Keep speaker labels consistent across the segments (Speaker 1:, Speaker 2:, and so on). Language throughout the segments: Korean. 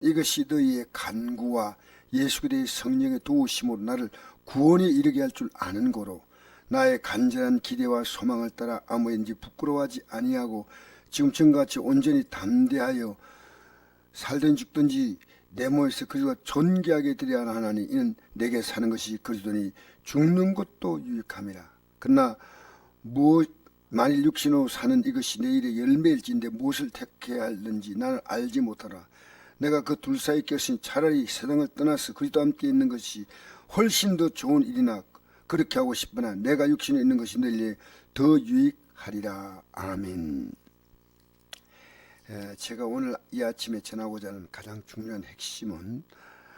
Speaker 1: 이것이 너희의 간구와 예수 그리스도의 성령의 도우심으로 나를 구원에 이르게 할 줄 아는 거로 나의 간절한 기대와 소망을 따라 아무든지 부끄러워하지 아니하고 지금처럼 같이 온전히 담대하여 살든 죽든지 내 몸에서 그리스도와 존귀하게 드려야 하나니 이는 내게 사는 것이 그리스도니 죽는 것도 유익함이라. 그러나 만일 육신으로 사는 이것이 내일의 열매일진데 무엇을 택해야 할는지 나는 알지 못하라. 내가 그 둘 사이에 꼈으니 차라리 세상을 떠나서 그리스도와 함께 있는 것이 훨씬 더 좋은 일이나 그렇게 하고 싶으나 내가 육신에 있는 것이 내일에 더 유익하리라. 아멘. 제가 오늘 이 아침에 전하고자 하는 가장 중요한 핵심은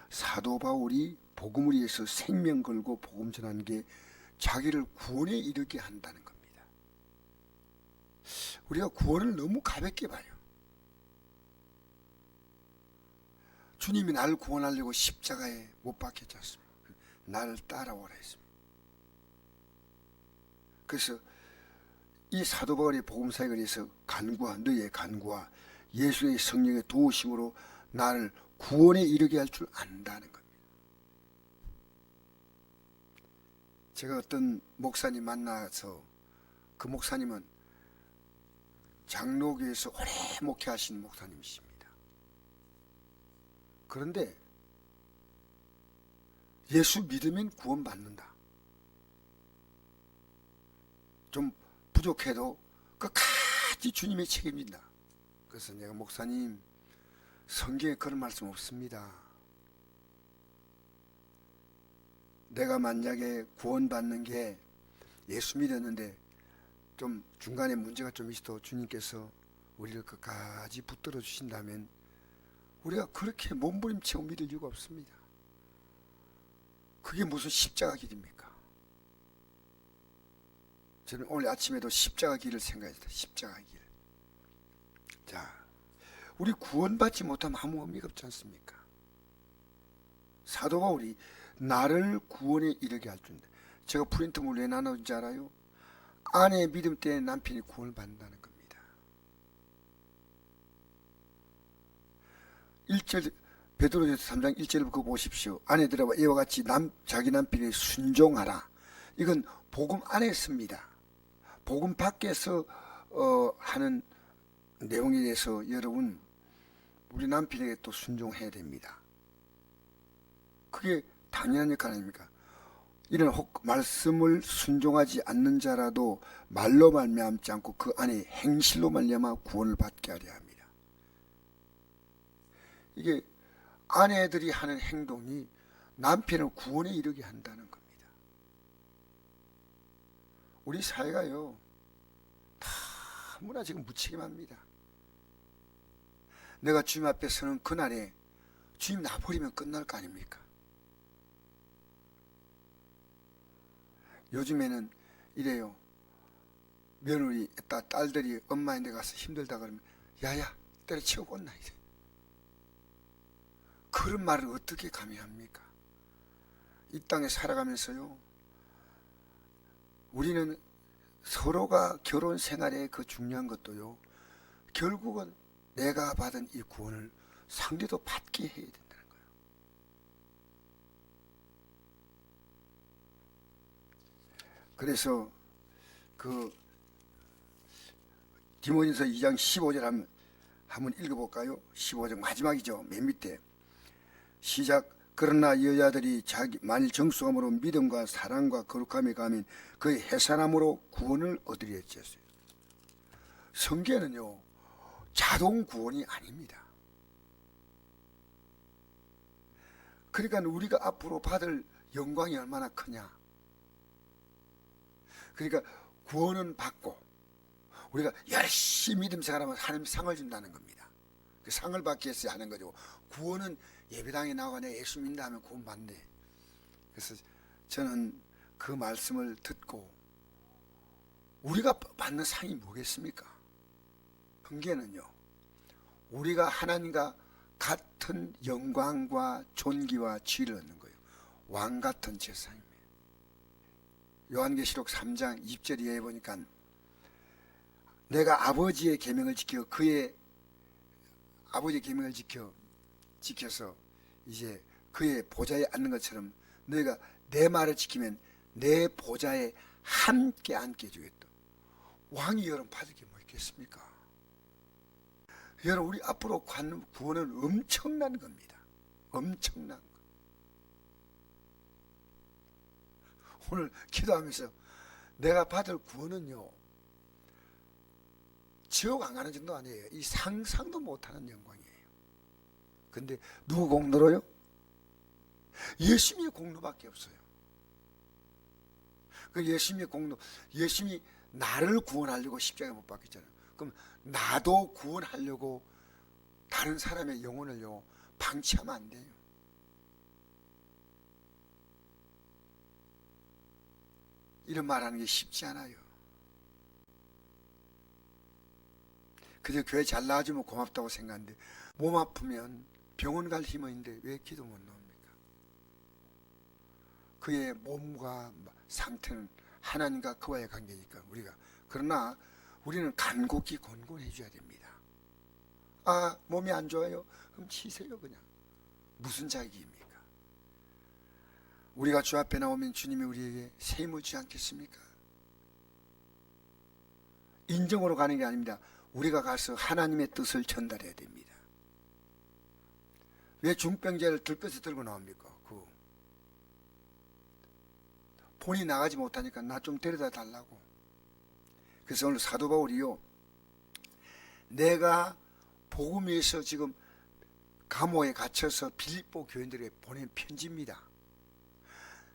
Speaker 1: 사도 바울이 복음을 위해서 생명 걸고 복음 전하는 게 자기를 구원에 이르게 한다는 겁니다. 우리가 구원을 너무 가볍게 봐요. 주님이 나를 구원하려고 십자가에 못 박혔지 않습니까? 나를 따라오라 했습니다. 그래서 이 사도 바울의 복음 사역을 위해서 너희의 간구와 예수의 성령의 도우심으로 나를 구원에 이르게 할 줄 안다는 겁니다. 제가 어떤 목사님 만나서 그 목사님은 장로교에서 오래 목회하신 목사님이십니다. 그런데 예수 믿으면 구원받는다. 좀 부족해도 끝까지 주님의 책임진다. 그래서 내가 목사님 성경에 그런 말씀 없습니다. 내가 만약에 구원받는 게 예수 믿었는데 좀 중간에 문제가 좀 있어도 주님께서 우리를 끝까지 붙들어 주신다면 우리가 그렇게 몸부림치고 믿을 이유가 없습니다. 그게 무슨 십자가 길입니까? 저는 오늘 아침에도 십자가 길을 생각했다. 십자가 길. 자, 우리 구원받지 못하면 아무 의미가 없지 않습니까? 사도 바울이 나를 구원에 이르게 할 줄인데 제가 프린트물 왜 나눠준지 알아요? 아내의 믿음 때문에 남편이 구원을 받는다는 겁니다. 1절 베드로전서 3장 1절을 그거 보십시오. 아내들아 이와 같이 자기 남편에 순종하라. 이건 복음 안에 씁니다. 복음 밖에서 하는 내용에 대해서 여러분 우리 남편에게 또 순종해야 됩니다. 그게 당연한 역할 아닙니까? 이런 혹 말씀을 순종하지 않는 자라도 말로 말미암지 않고 그 안에 행실로 말미암아 구원을 받게 하려 합니다. 이게 아내들이 하는 행동이 남편을 구원에 이르게 한다는 겁니다. 우리 사회가요 너무나 지금 무책임합니다. 내가 주님 앞에 서는 그날에 주님 나버리면 끝날 거 아닙니까? 요즘에는 이래요. 며느리 딸들이 엄마인데 가서 힘들다 그러면 야야 때려치우고 온나 이래. 그런 말을 어떻게 감히 합니까? 이 땅에 살아가면서요 우리는 서로가 결혼 생활에 그 중요한 것도요 결국은 내가 받은 이 구원을 상대도 받게 해야 된다는 거예요. 그래서 그 디모데전서 2장 15절 한번 읽어볼까요? 15절 마지막이죠. 맨 밑에 시작. 그러나 여자들이 만일 정숙함으로 믿음과 사랑과 거룩함에 가면 그의 해산함으로 구원을 얻으리 했었어요. 성경에는요 자동 구원이 아닙니다. 그러니까 우리가 앞으로 받을 영광이 얼마나 크냐. 그러니까 구원은 받고 우리가 열심히 믿음 생활하면 하나님 상을 준다는 겁니다. 그 상을 받기 위해서 하는 거죠. 구원은 예배당에 나와 내가 예수 믿는다 하면 구원 받는데. 그래서 저는 그 말씀을 듣고 우리가 받는 상이 뭐겠습니까? 성경에는요 우리가 하나님과 같은 영광과 존귀와 지위를 얻는 거예요. 왕같은 제사입니다. 요한계시록 3장 20절 이하에 보니까 내가 아버지의 계명을 지켜 그의 아버지의 계명을 지켜 지켜서 이제 그의 보좌에 앉는 것처럼 너희가 내 말을 지키면 내 보좌에 함께 앉게 해주겠다. 왕이 여러분 받을 게 뭐 있겠습니까? 여러분, 우리 앞으로 받는 구원은 엄청난 겁니다. 엄청난 거. 오늘 기도하면서 내가 받을 구원은요, 지옥 안 가는 정도 아니에요. 이 상상도 못하는 영광이에요. 근데 누구 공로로요? 예수님의 공로밖에 없어요. 그 예수님의 공로, 예수님이 나를 구원하려고 십자가에 못 박혔잖아요. 그럼 나도 구원하려고 다른 사람의 영혼을요 방치하면 안 돼요. 이런 말하는 게 쉽지 않아요. 그저 교회 잘 나와주면 고맙다고 생각하는데 몸 아프면 병원 갈 힘은 있는데 왜 기도 못 나옵니까? 그의 몸과 상태는 하나님과 그와의 관계니까 우리가. 그러나 우리는 간곡히 권고해 줘야 됩니다. 아, 몸이 안 좋아요? 그럼 치세요 그냥. 무슨 자격입니까? 우리가 주 앞에 나오면 주님이 우리에게 세임을 주지 않겠습니까? 인정으로 가는 게 아닙니다. 우리가 가서 하나님의 뜻을 전달해야 됩니다. 왜 중병자를 들것에 들고 나옵니까? 본인이 나가지 못하니까 나 좀 데려다 달라고. 그래서 오늘 사도 바울이요, 내가 복음 위해서 지금 감옥에 갇혀서 빌립보 교인들에게 보낸 편지입니다.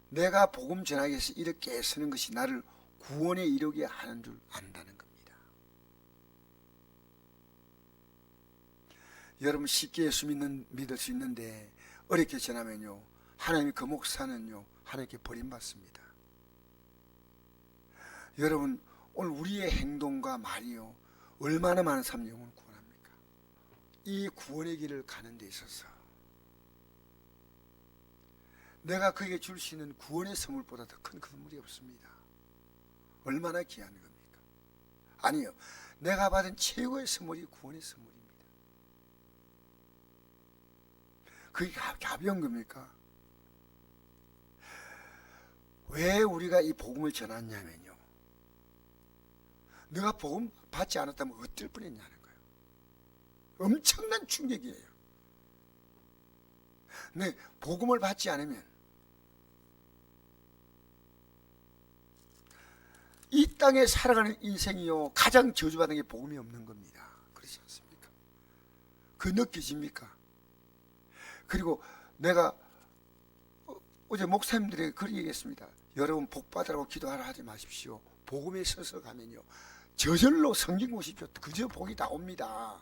Speaker 1: 내가 복음 전하기 위해서 이렇게 애쓰는 것이 나를 구원에 이르게 하는 줄 안다는 겁니다. 여러분, 쉽게 예수 믿을 수 있는데 어렵게 전하면요, 하나님이 그 목사는요 하나님께 버림받습니다. 여러분, 오늘 우리의 행동과 말이요 얼마나 많은 사람 영혼을 구원합니까? 이 구원의 길을 가는 데 있어서 내가 그에게 줄 수 있는 구원의 선물보다 더 큰 선물이 없습니다. 얼마나 귀한 겁니까? 아니요, 내가 받은 최고의 선물이 구원의 선물입니다. 그게 가벼운 겁니까? 왜 우리가 이 복음을 전하냐면요, 내가 복음 받지 않았다면 어떨 뻔했냐는 거예요. 엄청난 충격이에요. 네, 복음을 받지 않으면 이 땅에 살아가는 인생이요 가장 저주받은 게 복음이 없는 겁니다. 그렇지 않습니까? 그 느껴집니까? 그리고 내가 어제 목사님들에게 그렇게 얘기했습니다. 여러분 복 받으라고 기도하라 하지 마십시오. 복음에 서서 가면요 저절로 성경 보십시오. 그저 복이 나옵니다.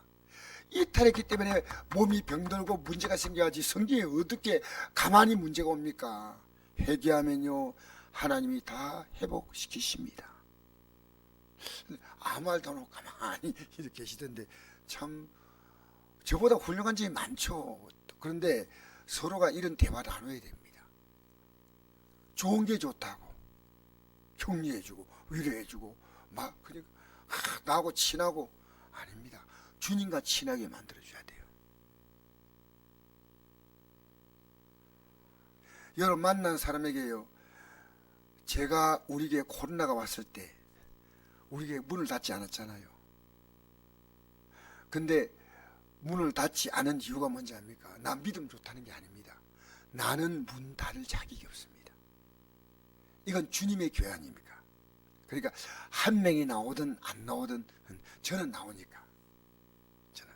Speaker 1: 이탈했기 때문에 몸이 병들고 문제가 생겨야지 성경에 어떻게 가만히 문제가 옵니까? 회개하면요 하나님이 다 회복시키십니다. 아무 말도 안 하고 가만히 이렇게 계시던데 참 저보다 훌륭한 점이 많죠. 그런데 서로가 이런 대화를 나눠야 됩니다. 좋은 게 좋다고 격려해주고 위로해주고 막 그냥 나하고 친하고 아닙니다. 주님과 친하게 만들어줘야 돼요. 여러분 만난 사람에게요, 제가 우리에게 코로나가 왔을 때 우리에게 문을 닫지 않았잖아요. 근데 문을 닫지 않은 이유가 뭔지 압니까? 나 믿음 좋다는 게 아닙니다. 나는 문 닫을 자격이 없습니다. 이건 주님의 교회 아닙니까? 그러니까 한 명이 나오든 안 나오든 저는 나오니까. 저는.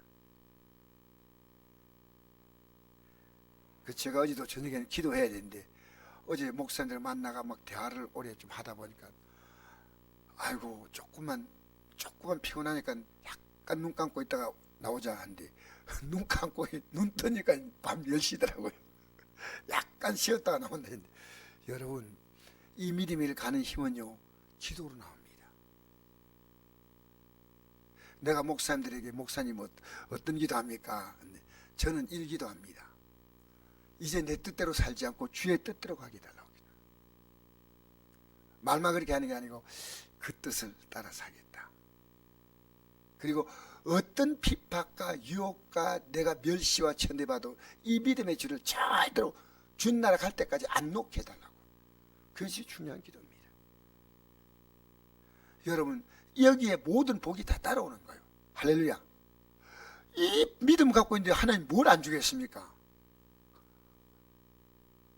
Speaker 1: 제가 어제도 저녁에 기도해야 되는데 어제 목사님들 만나가 막 대화를 오래 좀 하다 보니까 아이고 조금만 피곤하니까 약간 눈 감고 있다가 나오자 한데 눈 감고 눈 뜨니까 밤 10시더라고요. 약간 쉬었다가 나온다 했는데 여러분 이 믿음을 가는 힘은요 기도로 나옵니다. 내가 목사님들에게 목사님 어떤 기도합니까? 저는 이 기도합니다. 이제 내 뜻대로 살지 않고 주의 뜻대로 가게 달라고. 말만 그렇게 하는 게 아니고 그 뜻을 따라 살겠다. 그리고 어떤 핍박과 유혹과 내가 멸시와 천대받아도 이 믿음의 줄을 절대로 준 나라 갈 때까지 안 놓게 해달라고. 그것이 중요한 기도입니다. 여러분, 여기에 모든 복이 다 따라오는 거예요. 할렐루야. 이 믿음 갖고 있는데 하나님 뭘 안 주겠습니까?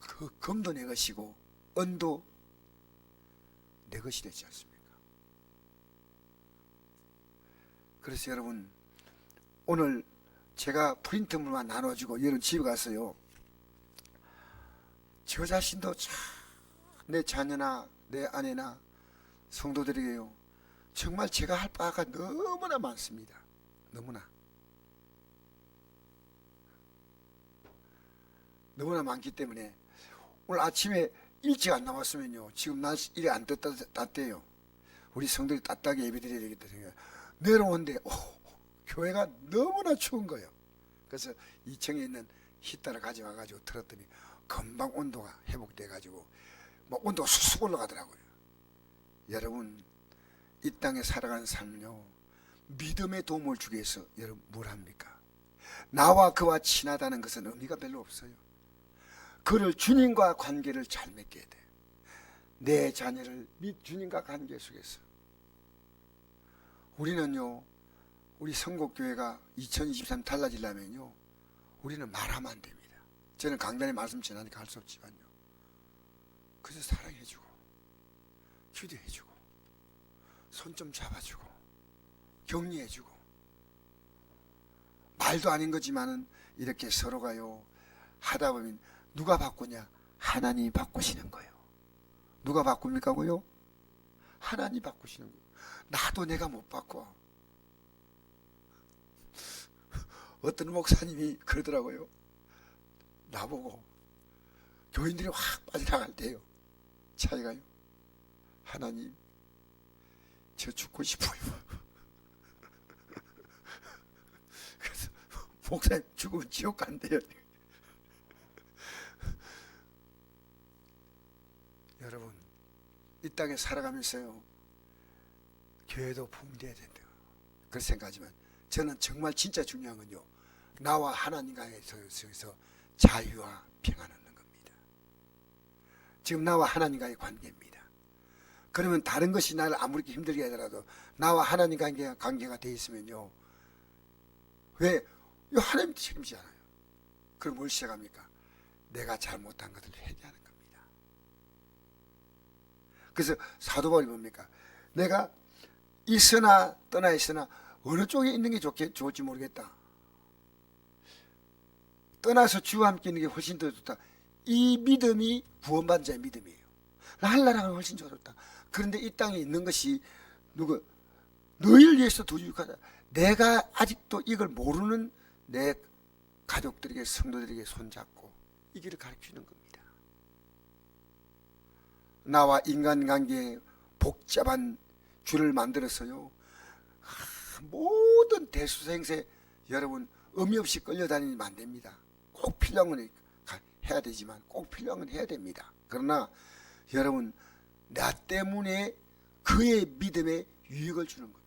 Speaker 1: 그 금도 내 것이고 은도 내 것이 되지 않습니까? 그래서 여러분, 오늘 제가 프린트물만 나눠주고 여러분 집에 갔어요. 저 자신도 참 내 자녀나 내 아내나 성도들에게요, 정말 제가 할 바가 너무나 많습니다. 너무나 많기 때문에 오늘 아침에 일찍 안 나왔으면요, 지금 날씨 일이 안 땄대요. 우리 성도들이 따뜻하게 예배드려야 되겠다 생각. 내려오는데 교회가 너무나 추운 거예요. 그래서 2층에 있는 히터를 가져와가지고 틀었더니 금방 온도가 회복돼가지고 뭐 온도가 쑥쑥 올라가더라고요. 여러분, 이 땅에 살아가는 삶은요, 믿음의 도움을 주기 위해서 여러분 뭘 합니까? 나와 그와 친하다는 것은 의미가 별로 없어요. 그를 주님과 관계를 잘 맺게 돼. 내 자녀를 주님과 관계 속에서. 우리는요, 우리 성곡교회가 2023 달라지려면요, 우리는 말하면 안 됩니다. 저는 강단에 말씀 전하니까 할 수 없지만요, 그래서 사랑해주고 기도해주고 손 좀 잡아주고 격려해주고, 말도 아닌 거지만은 이렇게 서로가요 하다 보면 누가 바꾸냐? 하나님이 바꾸시는 거예요. 누가 바꿉니까고요? 하나님이 바꾸시는 거예요. 나도 내가 못 바꿔. 어떤 목사님이 그러더라고요. 나보고 교인들이 확 빠져나갈 때요, 차이가요, 하나님 저 죽고 싶어요. 그래서 목사님 죽으면 지옥 간대요. 여러분, 이 땅에 살아가면서요, 교회도 붕괴해야 된다, 그렇게 생각하지만 저는 정말 진짜 중요한 건요, 나와 하나님과의 속에서 자유와 평안을 얻는 겁니다. 지금 나와 하나님과의 관계입니다. 그러면 다른 것이 나를 아무리 힘들게 하더라도 나와 하나님 관계가 돼 있으면요, 왜? 하나님 책임지잖아요. 그럼 뭘 시작합니까? 내가 잘못한 것을 회개하는 겁니다. 그래서 사도 바울이 뭡니까? 내가 있으나 떠나 있으나 어느 쪽에 있는 게 좋을지 모르겠다. 떠나서 주와 함께 있는 게 훨씬 더 좋다. 이 믿음이 구원받은 자의 믿음이에요. 날라랑은 훨씬 좋다. 그런데 이 땅에 있는 것이 너희를 위해서 더 유익하다. 내가 아직도 이걸 모르는 내 가족들에게, 성도들에게 손잡고 이 길을 가르치는 겁니다. 나와 인간관계에 복잡한 줄을 만들어서요, 모든 대수생세 여러분 의미 없이 끌려다니면 안 됩니다. 꼭 필요한 건 해야 되지만 꼭 필요한 건 해야 됩니다. 그러나 여러분, 나 때문에 그의 믿음에 유익을 주는 거예요.